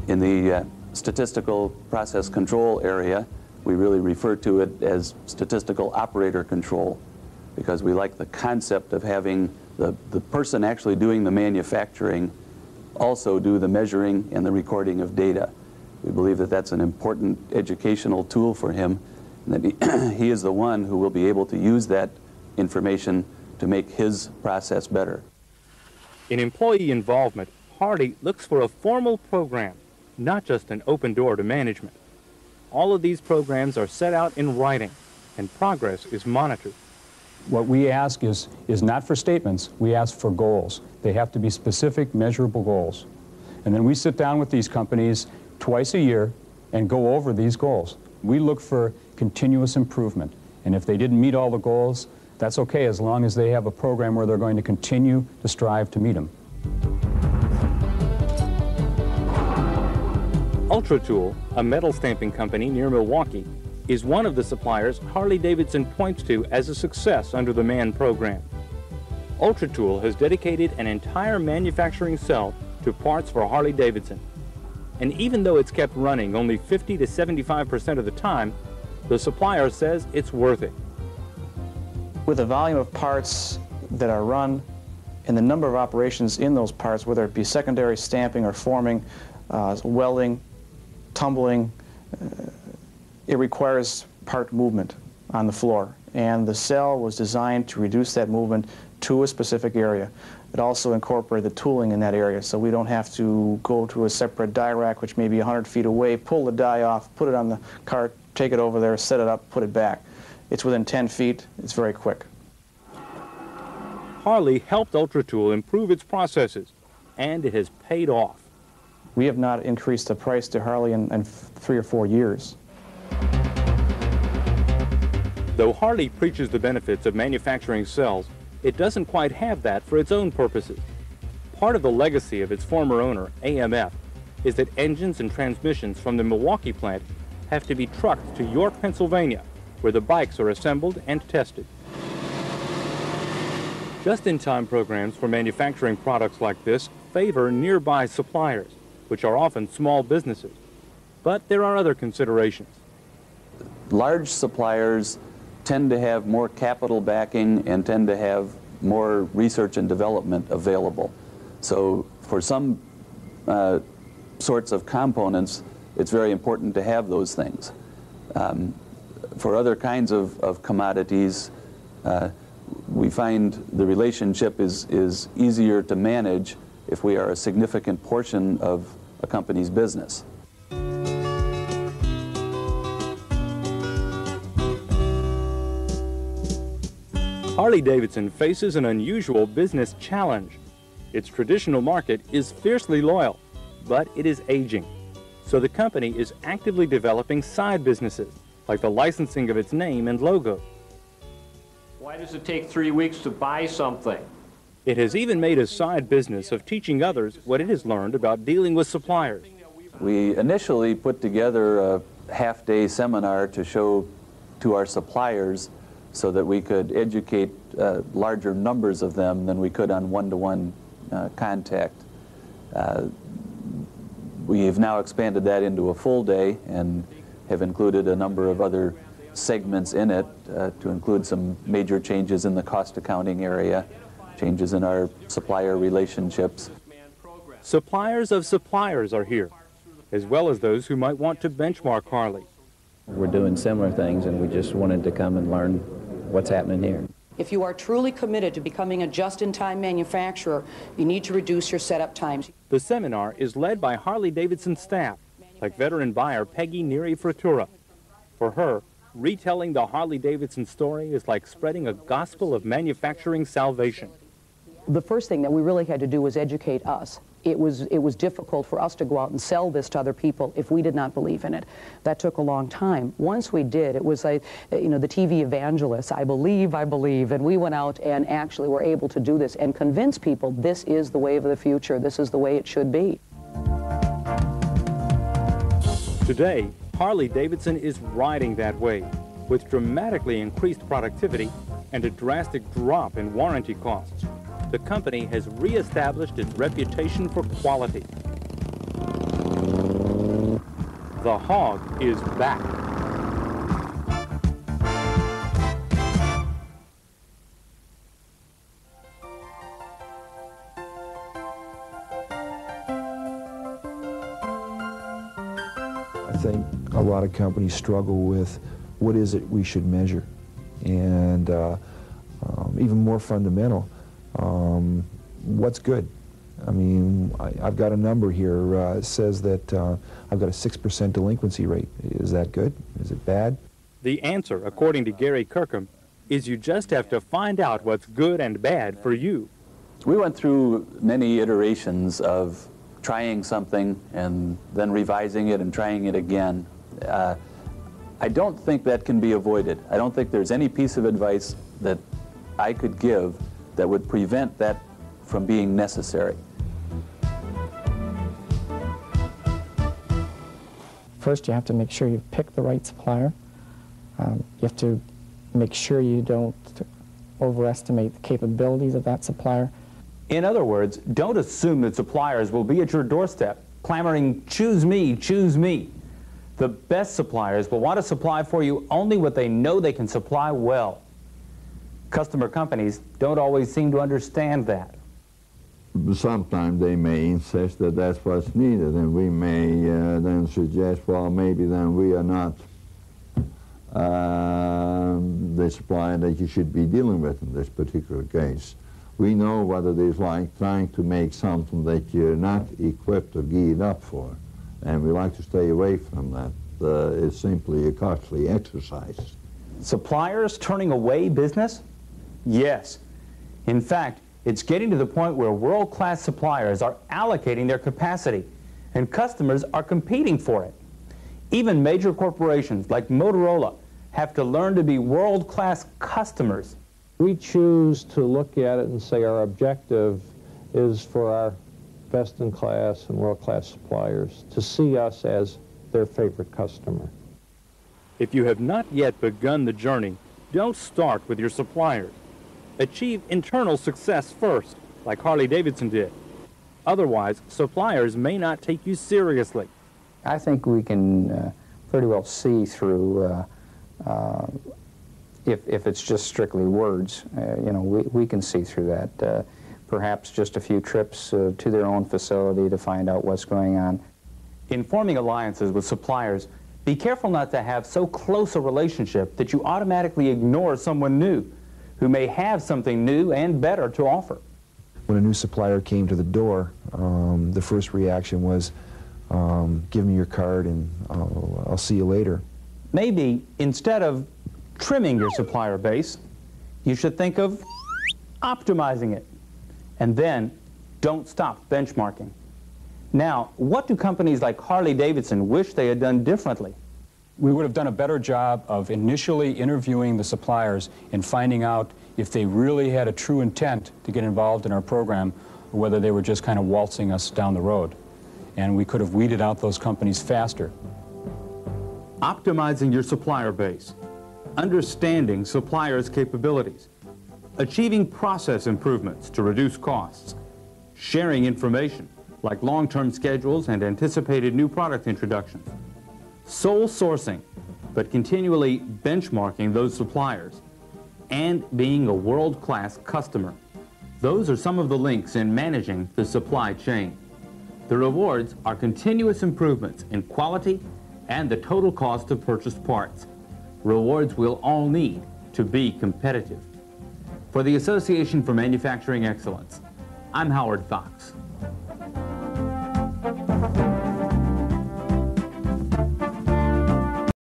In the statistical process control area, we really refer to it as statistical operator control, because we like the concept of having the person actually doing the manufacturing also do the measuring and the recording of data. We believe that that's an important educational tool for him, and that he is the one who will be able to use that information to make his process better. In employee involvement, Harley looks for a formal program, not just an open door to management. All of these programs are set out in writing, and progress is monitored. What we ask is not for statements, we ask for goals. They have to be specific, measurable goals. And then we sit down with these companies twice a year and go over these goals. We look for continuous improvement, and if they didn't meet all the goals, that's okay, as long as they have a program where they're going to continue to strive to meet them. UltraTool, a metal stamping company near Milwaukee, is one of the suppliers Harley Davidson points to as a success under the MAN program. UltraTool has dedicated an entire manufacturing cell to parts for Harley Davidson. And even though it's kept running only 50 to 75% of the time, the supplier says it's worth it. With the volume of parts that are run and the number of operations in those parts, whether it be secondary stamping or forming, welding, tumbling, it requires part movement on the floor, and the cell was designed to reduce that movement to a specific area. It also incorporated the tooling in that area, so we don't have to go to a separate die rack, which may be 100 feet away, pull the die off, put it on the cart, take it over there, set it up, put it back. It's within 10 feet, it's very quick. Harley helped UltraTool improve its processes, and it has paid off. We have not increased the price to Harley in 3 or 4 years. Though Harley preaches the benefits of manufacturing cells, it doesn't quite have that for its own purposes. Part of the legacy of its former owner, AMF, is that engines and transmissions from the Milwaukee plant have to be trucked to York, Pennsylvania, where the bikes are assembled and tested. Just-in-time programs for manufacturing products like this favor nearby suppliers, which are often small businesses. But there are other considerations. Large suppliers tend to have more capital backing and tend to have more research and development available. So for some sorts of components, it's very important to have those things. For other kinds of commodities, we find the relationship is easier to manage if we are a significant portion of a company's business. Harley Davidson faces an unusual business challenge. Its traditional market is fiercely loyal, but it is aging. So the company is actively developing side businesses, like the licensing of its name and logo. Why does it take 3 weeks to buy something? It has even made a side business of teaching others what it has learned about dealing with suppliers. We initially put together a half-day seminar to show to our suppliers so that we could educate larger numbers of them than we could on one-to-one contact. We have now expanded that into a full day and have included a number of other segments in it to include some major changes in the cost accounting area, changes in our supplier relationships. Suppliers of suppliers are here, as well as those who might want to benchmark Harley. We're doing similar things, and we just wanted to come and learn what's happening here. If you are truly committed to becoming a just-in-time manufacturer, you need to reduce your setup times. The seminar is led by Harley Davidson staff, like veteran buyer Peggy Neary Fratura. For her, retelling the Harley Davidson story is like spreading a gospel of manufacturing salvation. The first thing that we really had to do was educate us. It was difficult for us to go out and sell this to other people if we did not believe in it. That took a long time. Once we did, it was like, you know, the TV evangelists, I believe, and we went out and actually were able to do this and convince people this is the way of the future, this is the way it should be. Today, Harley Davidson is riding that wave with dramatically increased productivity and a drastic drop in warranty costs. The company has reestablished its reputation for quality. The hog is back. I think a lot of companies struggle with what is it we should measure, and even more fundamental, what's good. I mean, I've got a number here. It says that I've got a 6% delinquency rate. Is that good? Is it bad? The answer, according to Gary Kirkham, is you just have to find out what's good and bad for you. We went through many iterations of trying something and then revising it and trying it again. I don't think that can be avoided. I don't think there's any piece of advice that I could give that would prevent that from being necessary. First, you have to make sure you pick the right supplier. You have to make sure you don't overestimate the capabilities of that supplier. In other words, don't assume that suppliers will be at your doorstep clamoring, "Choose me, choose me." The best suppliers will want to supply for you only what they know they can supply well. Customer companies don't always seem to understand that. Sometimes they may insist that that's what's needed, and we may then suggest, well, maybe then we are not the supplier that you should be dealing with in this particular case. We know what it is like trying to make something that you're not equipped or geared up for, and we like to stay away from that. It's simply a costly exercise. Suppliers turning away business? Yes. In fact, it's getting to the point where world-class suppliers are allocating their capacity, and customers are competing for it. Even major corporations like Motorola have to learn to be world-class customers. We choose to look at it and say our objective is for our best-in-class and world-class suppliers to see us as their favorite customer. If you have not yet begun the journey, don't start with your suppliers. Achieve internal success first, like Harley Davidson did. Otherwise, suppliers may not take you seriously. I think we can pretty well see through, if it's just strictly words, you know, we can see through that. Perhaps just a few trips to their own facility to find out what's going on. In forming alliances with suppliers, be careful not to have so close a relationship that you automatically ignore someone new who may have something new and better to offer. When a new supplier came to the door, the first reaction was, give me your card and I'll see you later. Maybe instead of trimming your supplier base, you should think of optimizing it. And then don't stop benchmarking. Now, what do companies like Harley Davidson wish they had done differently? We would have done a better job of initially interviewing the suppliers and finding out if they really had a true intent to get involved in our program or whether they were just kind of waltzing us down the road. And we could have weeded out those companies faster. Optimizing your supplier base, understanding suppliers' capabilities, achieving process improvements to reduce costs, sharing information like long-term schedules and anticipated new product introductions, sole sourcing, but continually benchmarking those suppliers, and being a world-class customer. Those are some of the links in managing the supply chain. The rewards are continuous improvements in quality and the total cost of purchased parts. Rewards we'll all need to be competitive. For the Association for Manufacturing Excellence, I'm Howard Fox.